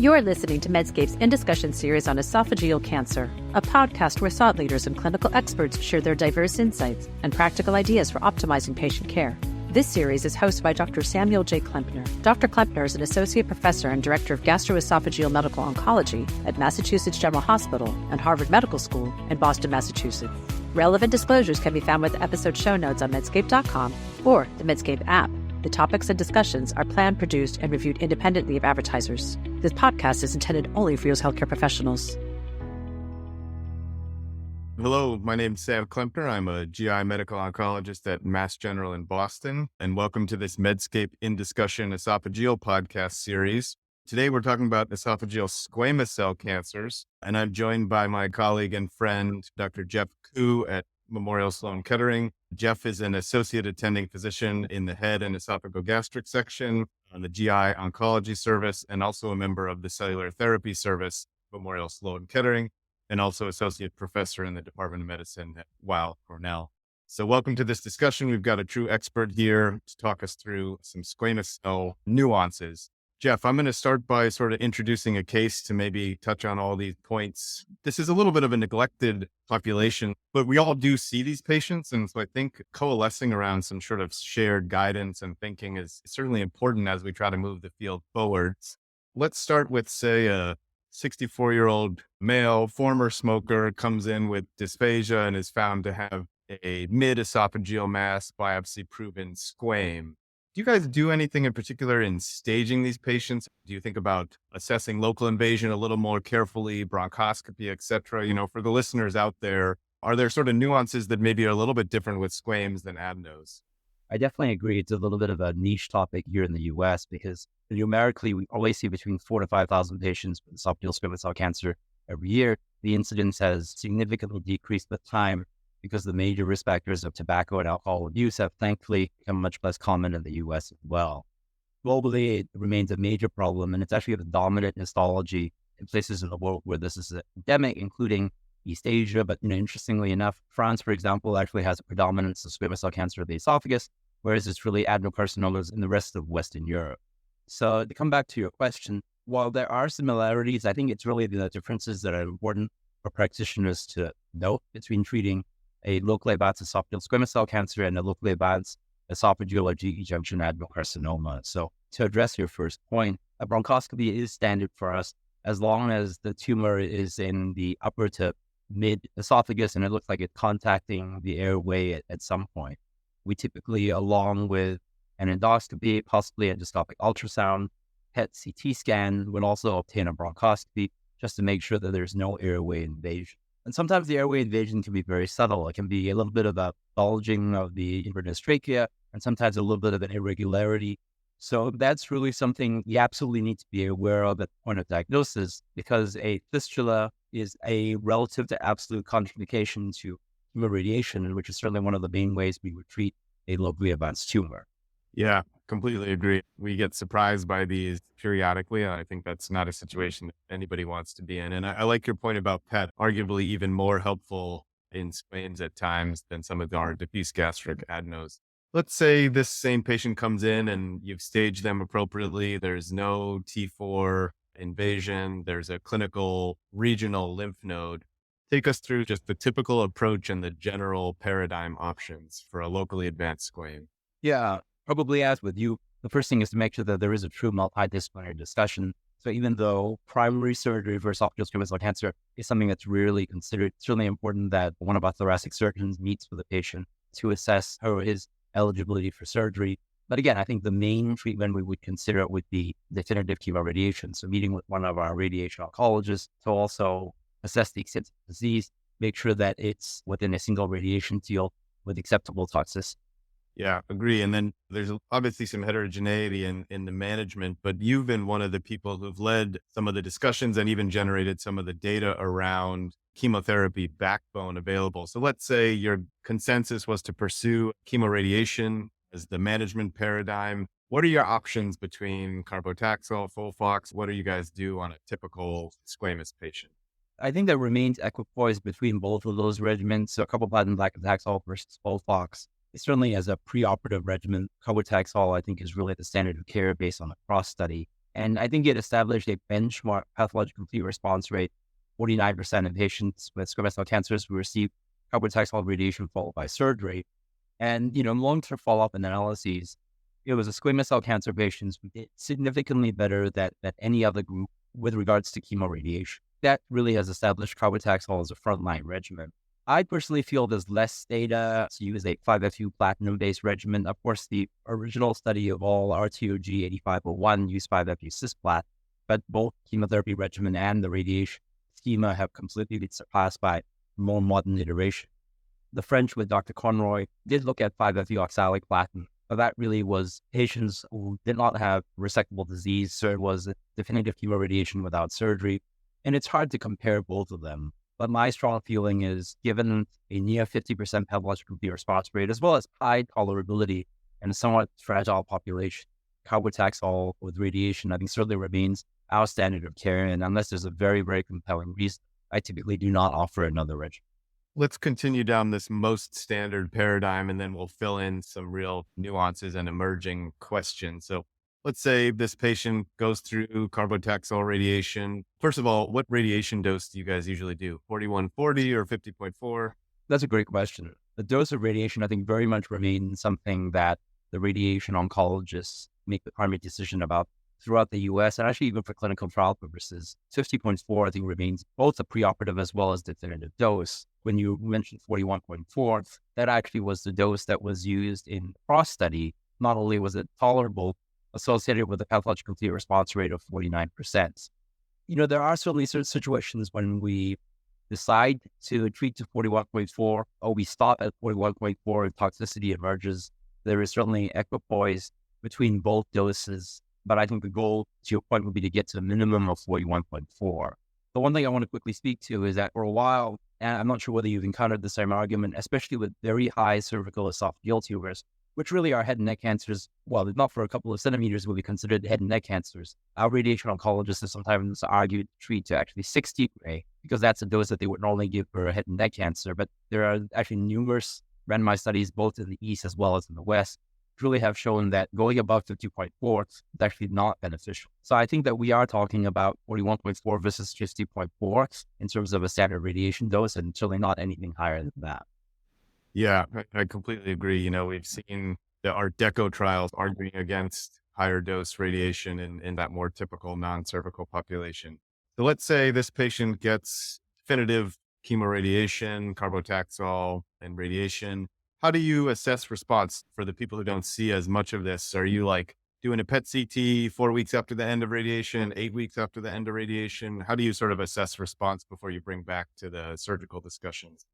You're listening to Medscape's In Discussion series on esophageal cancer, a podcast where thought leaders and clinical experts share their diverse insights and practical ideas for optimizing patient care. This series is hosted by Dr. Samuel J. Klempner. Dr. Klempner is an associate professor and director of gastroesophageal medical oncology at Massachusetts General Hospital and Harvard Medical School in Boston, Massachusetts. Relevant disclosures can be found with the episode show notes on medscape.com or the Medscape app. The topics and discussions are planned, produced, and reviewed independently of advertisers. This podcast is intended only for U.S. healthcare professionals. Hello, my name's Sam Klempner. I'm a GI medical oncologist at Mass General in Boston, and welcome to this Medscape In Discussion esophageal podcast series. Today we're talking about esophageal squamous cell cancers, and I'm joined by my colleague and friend, Dr. Geoff Koo at Memorial Sloan Kettering. Geoff is an associate attending physician in the head and esophagogastric section on the GI oncology service, and also a member of the cellular therapy service, Memorial Sloan Kettering, and also associate professor in the Department of Medicine at Weill Cornell. So welcome to this discussion. We've got a true expert here to talk us through some squamous cell nuances. Geoff, I'm going to start by sort of introducing a case to maybe touch on all these points. This is a little bit of a neglected population, but we all do see these patients. And so I think coalescing around some sort of shared guidance and thinking is certainly important as we try to move the field forward. Let's start with, say, a 64-year-old male, former smoker, comes in with dysphagia and is found to have a mid-esophageal mass, biopsy-proven squame. Do you guys do anything in particular in staging these patients? Do you think about assessing local invasion a little more carefully, bronchoscopy, et cetera? You know, for the listeners out there, are there sort of nuances that maybe are a little bit different with squames than adenos? I definitely agree. It's a little bit of a niche topic here in the U.S. because numerically, we always see between 4,000 to 5,000 patients with esophageal squamous cell cancer every year. The incidence has significantly decreased with time because the major risk factors of tobacco and alcohol abuse have thankfully become much less common in the U.S. as well. Globally, it remains a major problem, and it's actually the dominant histology in places in the world where this is endemic, including East Asia. But interestingly enough, France, for example, actually has a predominance of squamous cell cancer of the esophagus, whereas it's really adenocarcinomas in the rest of Western Europe. So to come back to your question, while there are similarities, I think it's really the differences that are important for practitioners to note between treating a locally advanced esophageal squamous cell cancer and a locally advanced esophageal or GE junction adenocarcinoma. So to address your first point, a bronchoscopy is standard for us as long as the tumor is in the upper to mid esophagus and it looks like it's contacting the airway at some point. We typically, along with an endoscopy, possibly endoscopic ultrasound, PET CT scan, would also obtain a bronchoscopy just to make sure that there's no airway invasion. And sometimes the airway invasion can be very subtle. It can be a little bit of a bulging of the inverness trachea and sometimes a little bit of an irregularity. So that's really something you absolutely need to be aware of at the point of diagnosis because a fistula is a relative to absolute contraindication to chemoradiation, which is certainly one of the main ways we would treat a locally advanced tumor. Yeah, completely agree. We get surprised by these periodically. I think that's not a situation that anybody wants to be in. And I like your point about PET, arguably even more helpful in squames at times than some of our diffuse gastric adenos. Let's say this same patient comes in and you've staged them appropriately. There's no T4 invasion. There's a clinical regional lymph node. Take us through just the typical approach and the general paradigm options for a locally advanced squame. Yeah, probably as with you, the first thing is to make sure that there is a true multidisciplinary discussion. So even though primary surgery for esophageal squamous cell cancer is something that's rarely considered, it's really important that one of our thoracic surgeons meets with the patient to assess her or his eligibility for surgery. But again, I think the main treatment we would consider would be definitive chemoradiation. So meeting with one of our radiation oncologists to also assess the extent of the disease, make sure that it's within a single radiation field with acceptable toxicity. Yeah, agree. And then there's obviously some heterogeneity in the management, but you've been one of the people who've led some of the discussions and even generated some of the data around chemotherapy backbone available. So let's say your consensus was to pursue chemoradiation as the management paradigm. What are your options between carbotaxol, FOLFOX? What do you guys do on a typical squamous patient? I think there remains equipoise between both of those regimens. So carboplatin paclitaxel versus FOLFOX. Certainly as a preoperative regimen, carbotaxol, I think, is really the standard of care based on a cross study. And I think it established a benchmark pathological complete response rate, 49% in patients with squamous cell cancers who received carbotaxol radiation followed by surgery. And, long-term follow-up analyses, it was a squamous cell cancer patients who did significantly better than any other group with regards to chemoradiation. That really has established carbotaxol as a frontline regimen. I personally feel there's less data to use a 5-FU platinum-based regimen. Of course, the original study of all RTOG 8501 used 5-FU cisplatin, but both chemotherapy regimen and the radiation schema have completely been surpassed by more modern iteration. The French with Dr. Conroy did look at 5-FU oxaliplatin, but that really was patients who did not have resectable disease, so it was definitive chemoradiation without surgery. And it's hard to compare both of them. But my strong feeling is, given a near 50% pathological complete response rate, as well as high tolerability and a somewhat fragile population, carbotaxol with radiation, I think certainly remains our standard of care. And unless there's a very, very compelling reason, I typically do not offer another regimen. Let's continue down this most standard paradigm, and then we'll fill in some real nuances and emerging questions. So let's say this patient goes through carbotaxol radiation. First of all, what radiation dose do you guys usually do? 4140 or 50.4? That's a great question. The dose of radiation, I think, very much remains something that the radiation oncologists make the primary decision about throughout the US, and actually even for clinical trial purposes. 50.4, I think, remains both a preoperative as well as definitive dose. When you mentioned 41.4, that actually was the dose that was used in the CROSS study. Not only was it tolerable, associated with a pathological complete response rate of 49%. There are certainly certain situations when we decide to treat to 41.4, or we stop at 41.4 if toxicity emerges. There is certainly equipoise between both doses, but I think the goal, to your point, would be to get to a minimum of 41.4. The one thing I want to quickly speak to is that for a while, and I'm not sure whether you've encountered the same argument, especially with very high cervical esophageal tumors, which really are head and neck cancers. Well, not for a couple of centimeters will be considered head and neck cancers. Our radiation oncologists have sometimes argued to treat to actually 60 Gray, because that's a dose that they would normally give for a head and neck cancer. But there are actually numerous randomized studies, both in the East as well as in the West, really have shown that going above 50.4 is actually not beneficial. So I think that we are talking about 41.4 versus 50.4 in terms of a standard radiation dose, and certainly not anything higher than that. Yeah, I completely agree. We've seen the Art Deco trials arguing against higher dose radiation in that more typical non-cervical population. So let's say this patient gets definitive chemoradiation, carbotaxol, and radiation. How do you assess response for the people who don't see as much of this? Are you like doing a PET CT 4 weeks after the end of radiation, 8 weeks after the end of radiation? How do you sort of assess response before you bring back to the surgical discussions?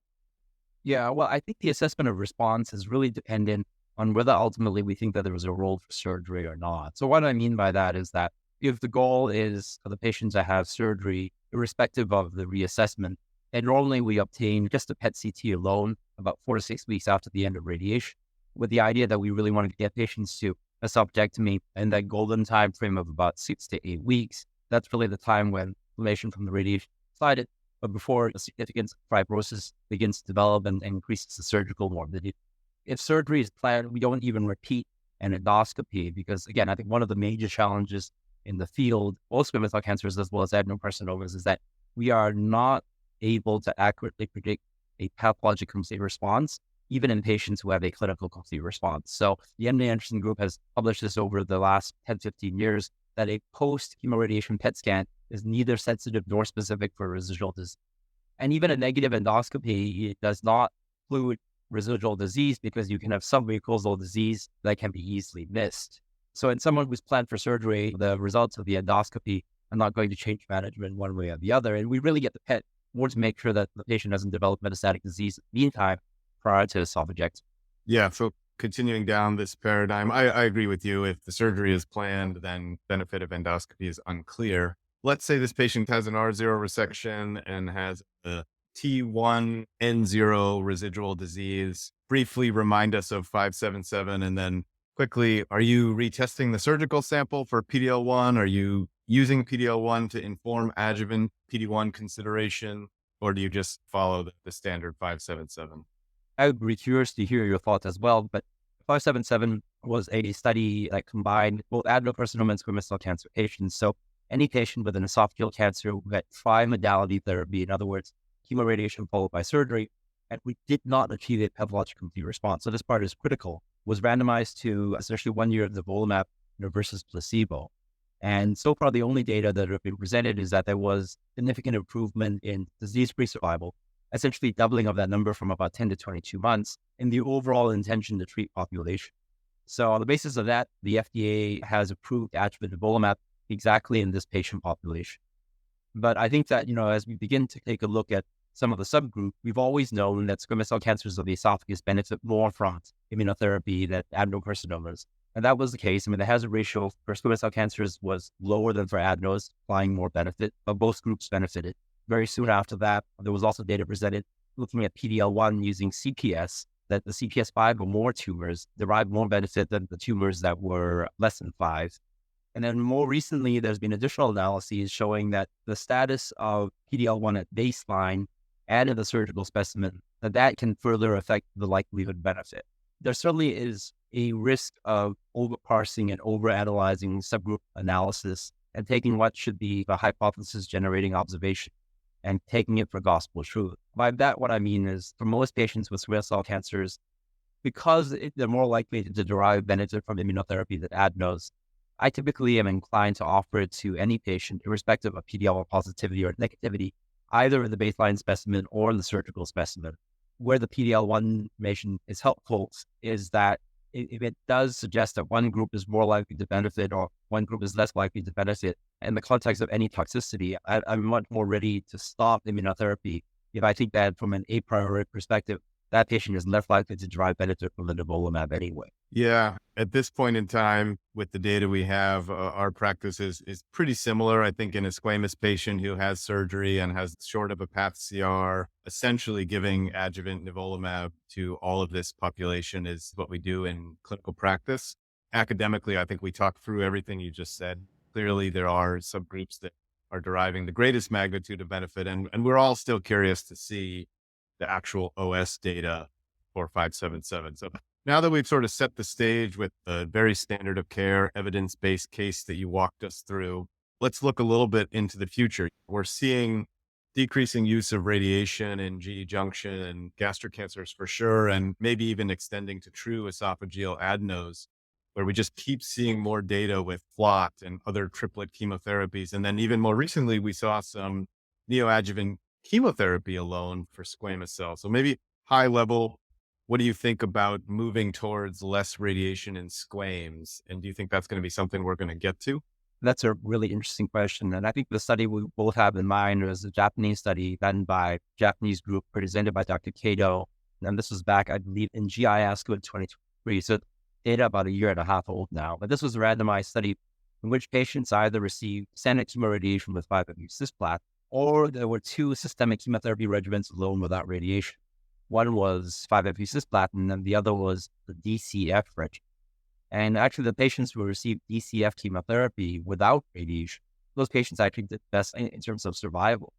Yeah, well, I think the assessment of response is really dependent on whether ultimately we think that there was a role for surgery or not. So what I mean by that is that if the goal is for the patient to have surgery, irrespective of the reassessment, and normally we obtain just a PET CT alone about 4 to 6 weeks after the end of radiation, with the idea that we really wanted to get patients to a subjectomy in that golden time frame of about 6 to 8 weeks. That's really the time when inflammation from the radiation subsided, but before a significant fibrosis begins to develop and increases the surgical morbidity. If surgery is planned, we don't even repeat an endoscopy because, again, I think one of the major challenges in the field, both squamous cell cancers as well as adenocarcinomas, is that we are not able to accurately predict a pathologic complete response, even in patients who have a clinical complete response. So the MD Anderson group has published this over the last 10, 15 years, that a post-chemoradiation PET scan is neither sensitive nor specific for residual disease. And even a negative endoscopy, it does not include residual disease because you can have submucosal disease that can be easily missed. So in someone who's planned for surgery, the results of the endoscopy are not going to change management one way or the other. And we really get the PET more to make sure that the patient doesn't develop metastatic disease in the meantime prior to esophagectomy. Yeah, so continuing down this paradigm, I agree with you. If the surgery is planned, then benefit of endoscopy is unclear. Let's say this patient has an R0 resection and has a T1N0 residual disease. Briefly remind us of 577, and then quickly, are you retesting the surgical sample for PD-L1? Are you using PD-L1 to inform adjuvant PD-1 consideration, or do you just follow the standard 577? I would be curious to hear your thoughts as well, but 577 was a study that combined both adenocarcinoma and squamous cell cancer patients. So any patient with an esophageal cancer who had tri-modality therapy, in other words, chemoradiation followed by surgery, and we did not achieve a pathologic complete response. So this part is critical, was randomized to essentially 1 year of nivolumab versus placebo. And so far, the only data that have been presented is that there was significant improvement in disease-free survival, essentially doubling of that number from about 10 to 22 months in the overall intention to treat population. So on the basis of that, the FDA has approved adjuvant nivolumab exactly in this patient population. But I think that, as we begin to take a look at some of the subgroups, we've always known that squamous cell cancers of the esophagus benefit more from immunotherapy than adenocarcinomas. And that was the case. The hazard ratio for squamous cell cancers was lower than for adenos, applying more benefit, but both groups benefited. Very soon after that, there was also data presented looking at PD-L1 using CPS, that the CPS5 or more tumors derived more benefit than the tumors that were less than 5. And then more recently, there's been additional analyses showing that the status of PD-L1 at baseline and in the surgical specimen, that can further affect the likelihood benefit. There certainly is a risk of overparsing and overanalyzing subgroup analysis and taking what should be a hypothesis-generating observation and taking it for gospel truth. By that, what I mean is for most patients with squamous cell cancers, because they're more likely to derive benefit from immunotherapy than adenos, I typically am inclined to offer it to any patient, irrespective of PD-L1 positivity or negativity, either in the baseline specimen or in the surgical specimen. Where the PD-L1 information is helpful is that if it does suggest that one group is more likely to benefit or one group is less likely to benefit, in the context of any toxicity, I'm much more ready to stop immunotherapy if I think that from an a priori perspective, that patient is less likely to derive benefit from the nivolumab anyway. Yeah. At this point in time, with the data we have, our practice is pretty similar. I think in a squamous patient who has surgery and has short of a path CR, essentially giving adjuvant nivolumab to all of this population is what we do in clinical practice. Academically, I think we talked through everything you just said. Clearly, there are subgroups that are deriving the greatest magnitude of benefit, and we're all still curious to see the actual OS data for 577. So now that we've sort of set the stage with the very standard of care, evidence-based case that you walked us through, let's look a little bit into the future. We're seeing decreasing use of radiation in GE junction and gastric cancers for sure, and maybe even extending to true esophageal adenos, where we just keep seeing more data with FLOT and other triplet chemotherapies. And then even more recently, we saw some neoadjuvant chemotherapy alone for squamous cells. So maybe high level, what do you think about moving towards less radiation in squames? And do you think that's going to be something we're going to get to? That's a really interesting question. And I think the study we both have in mind was a Japanese study done by a Japanese group presented by Dr. Kato. And this was back, I believe, in GI ASCO in 2023. So data about a year and a half old now. But this was a randomized study in which patients either received standard chemoradiation with 5-FU cisplatin, or there were 2 systemic chemotherapy regimens alone without radiation. One was 5-FU cisplatin, and the other was the DCF regimen. And actually, the patients who received DCF chemotherapy without radiation, those patients actually did best in terms of survival.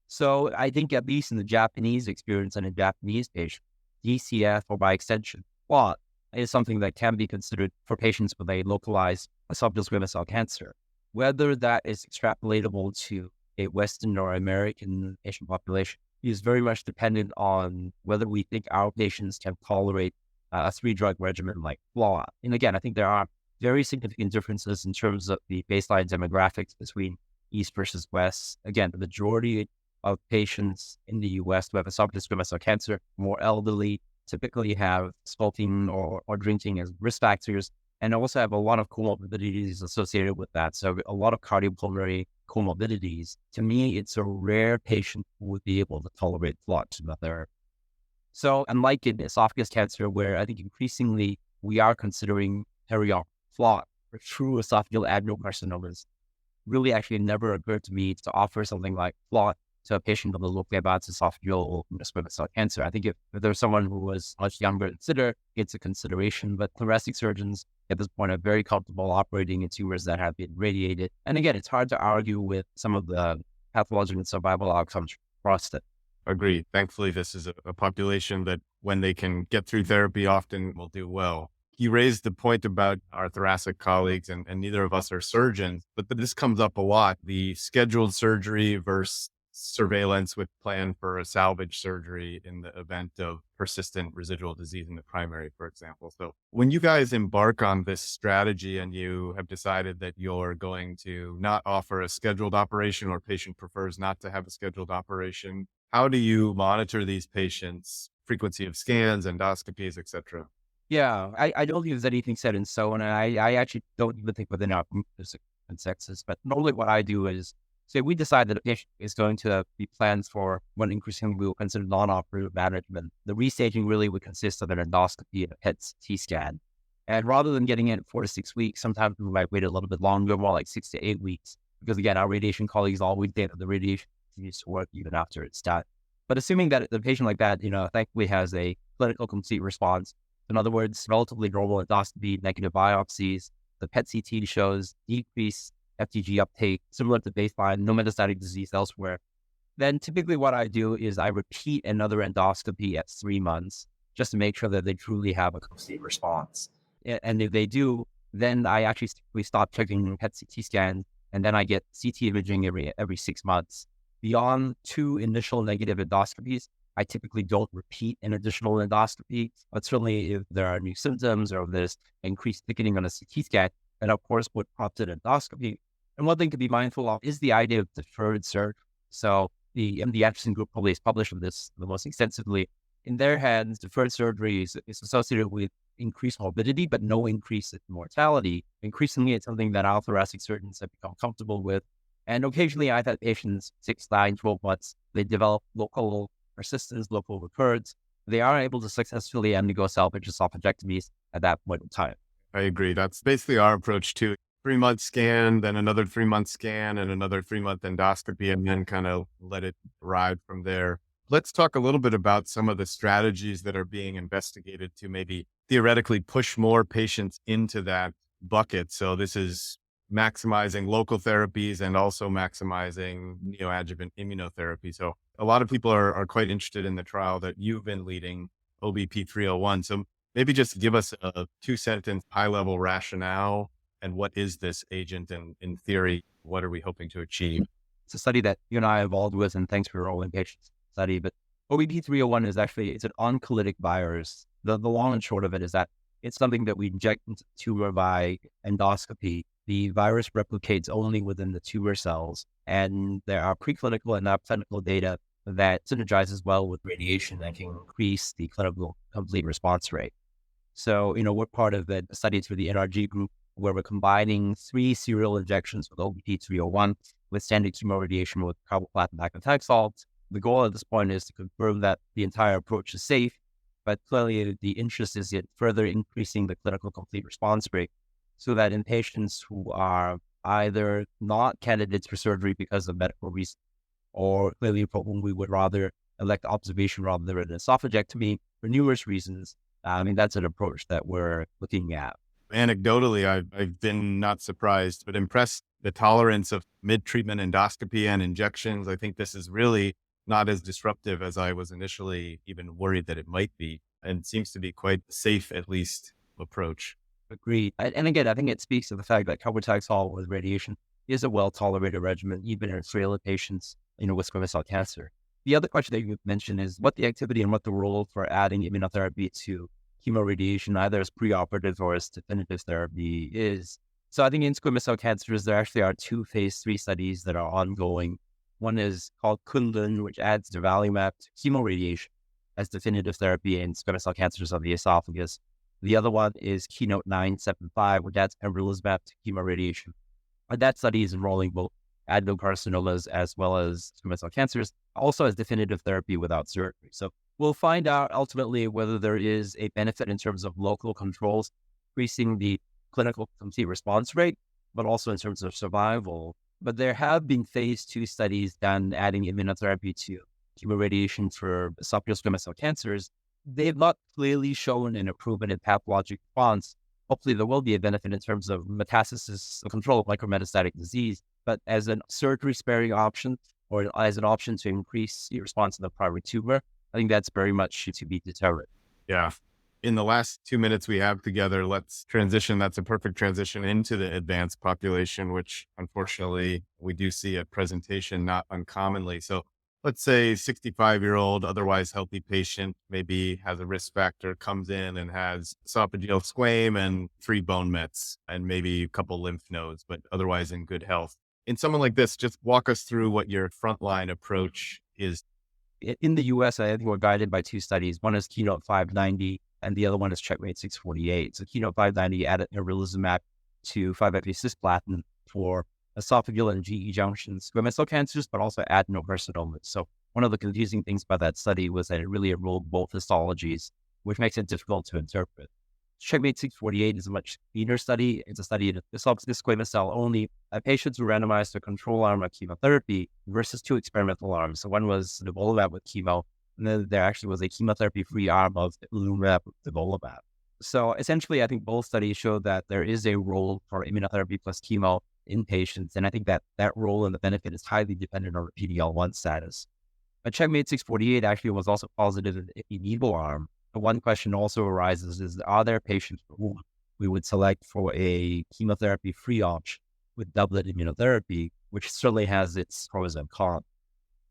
So I think at least in the Japanese experience and in Japanese patients, DCF, or by extension, FLOT, is something that can be considered for patients with a localized esophageal squamous cell cancer. Whether that is extrapolatable to a Western or American patient population is very much dependent on whether we think our patients can tolerate a 3-drug regimen like FLOT. And again, I think there are very significant differences in terms of the baseline demographics between East versus West. Again, the majority of patients in the U.S. who have esophageal squamous cell cancer, more elderly, typically have smoking or drinking as risk factors, and also have a lot of comorbidities associated with that. So a lot of cardiopulmonary comorbidities. To me, it's a rare patient who would be able to tolerate FLOT chemotherapy. So unlike in esophagus cancer, where I think increasingly we are considering periop FLOT for true esophageal adenocarcinomas, really actually never occurred to me to offer something like FLOT to a patient with a locally advanced esophageal squamous cell cancer. I think if there's someone who was much younger, it's a consideration, but thoracic surgeons at this point are very comfortable operating in tumors that have been radiated. And again, it's hard to argue with some of the pathological and survival outcomes from prostate. Agreed. Thankfully, this is a population that when they can get through therapy often will do well. You raised the point about our thoracic colleagues, and neither of us are surgeons, but this comes up a lot, the scheduled surgery versus surveillance with plan for a salvage surgery in the event of persistent residual disease in the primary, for example. So when you guys embark on this strategy and you have decided that you're going to not offer a scheduled operation or patient prefers not to have a scheduled operation, how do you monitor these patients, frequency of scans, endoscopies, et cetera? Yeah, I don't think there's anything set in stone, and I actually don't even think within our group there's a consensus. But normally what I do is, say we decide that a patient is going to be planned for what increasingly we will consider non-operative management. The restaging really would consist of an endoscopy and a PET-CT scan. And rather than getting in 4 to 6 weeks, sometimes we might wait a little bit longer, more like 6 to 8 weeks. Because again, our radiation colleagues always say that the radiation continues to work even after it's done. But assuming that the patient like that, thankfully has a clinical complete response, in other words, relatively normal endoscopy, negative biopsies, the PET-CT shows decreased FDG uptake, similar to baseline, no metastatic disease elsewhere. Then typically what I do is I repeat another endoscopy at 3 months just to make sure that they truly have a complete response. And if they do, then we stop checking PET-CT scans, and then I get CT imaging every 6 months. Beyond 2 initial negative endoscopies, I typically don't repeat an additional endoscopy, but certainly if there are new symptoms or if there's increased thickening on a CT scan, and of course would prompt an endoscopy. And one thing to be mindful of is the idea of deferred surgery. So the MD Anderson group probably has published on this the most extensively. In their hands, deferred surgery is associated with increased morbidity, but no increase in mortality. Increasingly, it's something that our thoracic surgeons have become comfortable with. And occasionally I've had patients 6, 9, 12 months, they develop local persistence, local recurrence. They are able to successfully undergo salvage esophagectomies at that point in time. I agree. That's basically our approach too. 3-month scan, then another 3-month scan, and another 3-month endoscopy, and then kind of let it ride from there. Let's talk a little bit about some of the strategies that are being investigated to maybe theoretically push more patients into that bucket. So this is maximizing local therapies and also maximizing neoadjuvant immunotherapy. So a lot of people are quite interested in the trial that you've been leading, OBP 301. So maybe just give us a 2-sentence high-level rationale and what is this agent, and in theory, what are we hoping to achieve? It's a study that you and I are involved with, and thanks for enrolling patients study. But OBP 301 is it's an oncolytic virus. The long and short of it is that it's something that we inject into the tumor by endoscopy. The virus replicates only within the tumor cells, and there are preclinical and now clinical data that synergizes well with radiation and can increase the clinical complete response rate. So, we're part of a study through the NRG group where we're combining 3 serial injections with OBP 301 with standard chemo radiation with carboplatin paclitaxel. The goal at this point is to confirm that the entire approach is safe, but clearly the interest is in further increasing the clinical complete response rate so that in patients who are either not candidates for surgery because of medical reasons, or clearly for whom we would rather elect observation rather than an esophagectomy for numerous reasons, that's an approach that we're looking at. Anecdotally, I've been not surprised, but impressed the tolerance of mid-treatment endoscopy and injections. I think this is really not as disruptive as I was initially even worried that it might be, and seems to be quite safe, at least, approach. Agreed. And again, I think it speaks to the fact that carboplatin with radiation is a well-tolerated regimen, even in frail patients, with squamous cell cancer. The other question that you mentioned is what the activity and what the role for adding immunotherapy to chemoradiation, either as preoperative or as definitive therapy is. So I think in squamous cell cancers, there actually are 2 phase 3 studies that are ongoing. One is called Kunlun, which adds durvalumab to chemoradiation as definitive therapy in squamous cell cancers of the esophagus. The other one is Keynote 975, which adds pembrolizumab to chemoradiation. And that study is enrolling both adenocarcinomas as well as squamous cell cancers, also as definitive therapy without surgery. So we'll find out ultimately whether there is a benefit in terms of local controls, increasing the clinical complete response rate, but also in terms of survival. But there have been phase 2 studies done adding immunotherapy to chemoradiation for esophageal squamous cell cancers. They have not clearly shown an improvement in pathologic response. Hopefully there will be a benefit in terms of metastasis control of micrometastatic disease, but as a surgery-sparing option or as an option to increase the response in the primary tumor, I think that's very much to be determined. Yeah. In the last 2 minutes we have together, let's transition. That's a perfect transition into the advanced population, which unfortunately we do see at presentation not uncommonly. So let's say 65-year-old, otherwise healthy patient, maybe has a risk factor, comes in and has esophageal squamous and 3 bone mets and maybe a couple lymph nodes, but otherwise in good health. In someone like this, just walk us through what your frontline approach is. In the US, I think we're guided by 2 studies. One is Keynote 590, and the other one is Checkmate 648. So Keynote 590 added pembrolizumab to 5-FU cisplatin for esophageal and GE junction squamous cell cancers, but also adenocarcinomas. So one of the confusing things about that study was that it really enrolled both histologies, which makes it difficult to interpret. Checkmate 648 is a much cleaner study. It's a study of esophageal squamous cell only. Patients were randomized to a control arm of chemotherapy versus 2 experimental arms. So one was nivolumab with chemo, and then there actually was a chemotherapy-free arm of ipilimumab with nivolumab. So essentially, I think both studies show that there is a role for immunotherapy plus chemo in patients, and I think that role and the benefit is highly dependent on the PD-L1 status. But Checkmate 648 actually was also positive in the ipi-nivo arm. One question also arises is, are there patients who we would select for a chemotherapy-free option with doublet immunotherapy, which certainly has its pros and cons.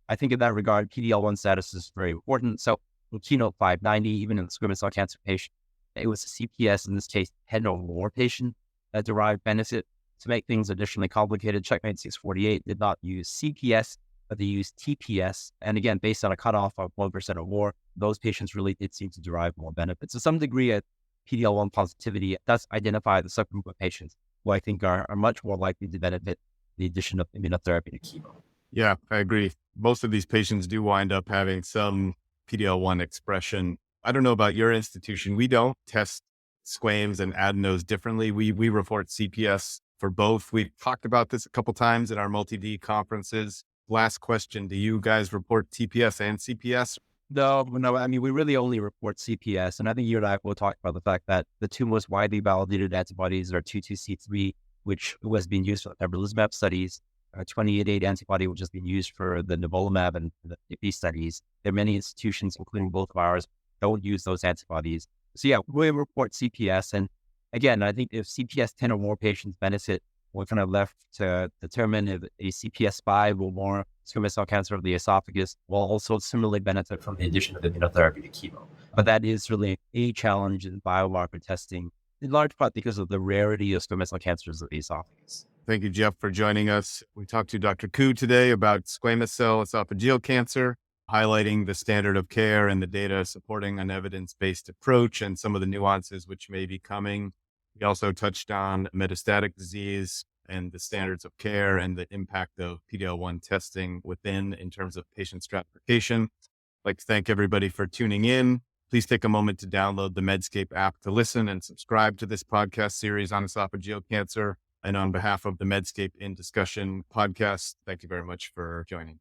I think in that regard, PD-L1 status is very important. So in Keynote 590, even in the squamous cell cancer patient, it was a CPS, in this case, 10 or more patient that derived benefit. To make things additionally complicated, Checkmate 648 did not use CPS, but they used TPS. And again, based on a cutoff of 1% or more, those patients really did seem to derive more benefit. To some degree, at PD-L1 positivity does identify the subgroup of patients who I think are much more likely to benefit the addition of immunotherapy to chemo. Yeah, I agree. Most of these patients do wind up having some PD-L1 expression. I don't know about your institution. We don't test squamous and adenos differently. We report CPS for both. We've talked about this a couple times at our multi-D conferences. Last question, do you guys report TPS and CPS? No. I mean, we really only report CPS. And I think you and I will talk about the fact that the 2 most widely validated antibodies are 22C3, which was being used for the pembrolizumab studies, 2888 antibody, which has been used for the nivolumab and the IPI studies. There are many institutions, including both of ours, don't use those antibodies. So yeah, we report CPS. And again, I think if CPS 10 or more patients benefit, we're kind of left to determine if a CPS 5 or more squamous cell cancer of the esophagus will also similarly benefit from the addition of immunotherapy to chemo. But that is really a challenge in biomarker testing, in large part because of the rarity of squamous cell cancers of the esophagus. Thank you, Jeff, for joining us. We talked to Dr. Koo today about squamous cell esophageal cancer, highlighting the standard of care and the data supporting an evidence-based approach and some of the nuances which may be coming. We also touched on metastatic disease and the standards of care and the impact of PD-L1 testing within in terms of patient stratification. I'd like to thank everybody for tuning in. Please take a moment to download the Medscape app to listen and subscribe to this podcast series on esophageal cancer. And on behalf of the Medscape in Discussion podcast, thank you very much for joining.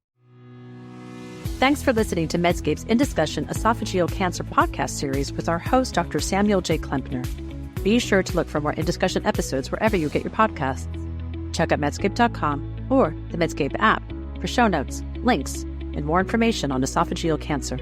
Thanks for listening to Medscape's In Discussion Esophageal Cancer podcast series with our host, Dr. Samuel J. Klempner. Be sure to look for more In Discussion episodes wherever you get your podcasts. Check out Medscape.com or the Medscape app for show notes, links, and more information on esophageal cancer.